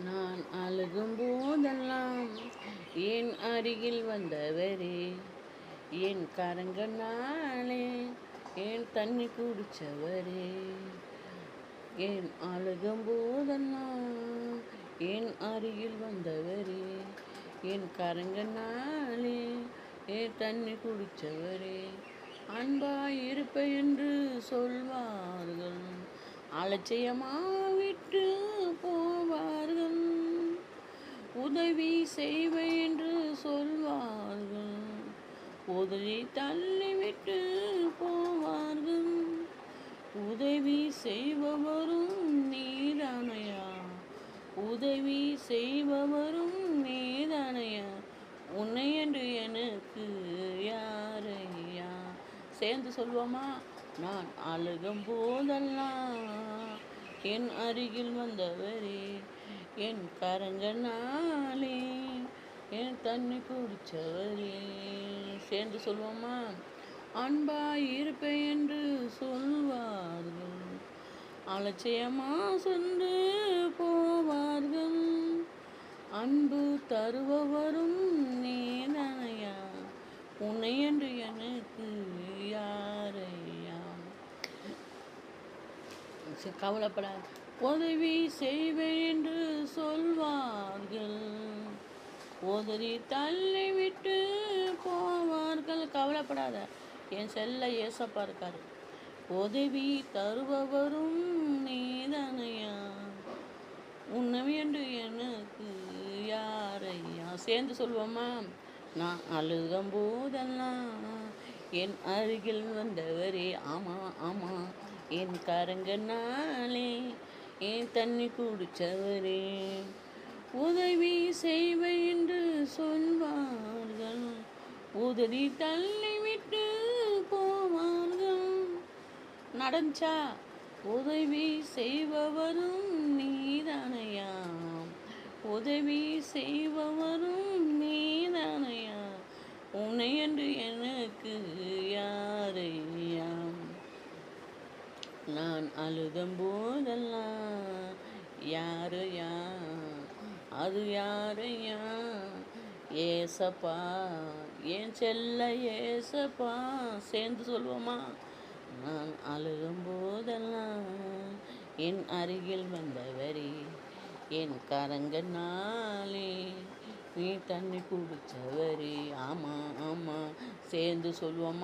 நான் அழுகும் போதெல்லாம் என் அருகில் வந்தவரே, என் கரங்கனாலே என் தண்ணி குடிச்சவரே. என் அழுகும் போதெல்லாம் என் அருகில் வந்தவரே, என் கரங்கனாலே என் தண்ணி குடிச்சவரே. அன்பாயிருப்ப என்று சொல்வார்கள், அலட்சியமா விட்டு போவார்கள். உதவி செய்வை என்று சொல்வார்கள், உதவி தள்ளிவிட்டு போவார்கள். உதவி செய்பவரும் நீதானையா, உதவி செய்பவரும் நீதானையா, உன்னை என்று எனக்கு யாரையா. சேர்ந்து சொல்வோமா? நான் அழுகும் போதெல்லாம் என் அருகில் வந்தவரே, என் கரங்கனாலே என் தண்ணி குடிச்சவரே. சேர்ந்து சொல்வோமா? அன்பாயிருப்ப என்று சொல்வார்கள், அலட்சியமா சென்று போவார்கள். அன்பு தருபவரும் நீதானையா, உன்னை என்று எனக்கு யாரையா. கவலைப்படாத, உதவி செய்வேன் என்று சொல்வார்கள், உதவி தள்ளி விட்டு போவார்கள். கவலைப்படாத, என் செல்ல ஏசப்பா இருக்காரு. உதவி தருபவரும் நீதானையா, உன்னை என்று எனக்கு யாரையா. சேர்ந்து சொல்வோமா? நான் அழுகும் போதெல்லாம் என் அருகில் வந்தவரே, ஆமா ஆமா, என் கரங்கனாலே என் தண்ணி குடிச்சவரே. உதவி செய்வை என்று சொல்வார்கள், உதவி தள்ளிவிட்டு போவார்கள். நடந்துச்சா? உதவி செய்பவரும் நீதானையா, உதவி செய்பவரும் நீதானையா, உன்னை என்று எனக்கு யாரையா. நான் அழுகும் போதெல்லாம் யாரையா, அது யாரையா? ஏசப்பா, என் செல்ல ஏசப்பா. சேர்ந்து சொல்வோமா? நான் அழுகும் போதெல்லாம் என் அருகில் வந்தவரே, என் கரங்கனாலே நீ தண்ணி குடிச்சவரே. ஆமா ஆமா, சேர்ந்து சொல்வோமா?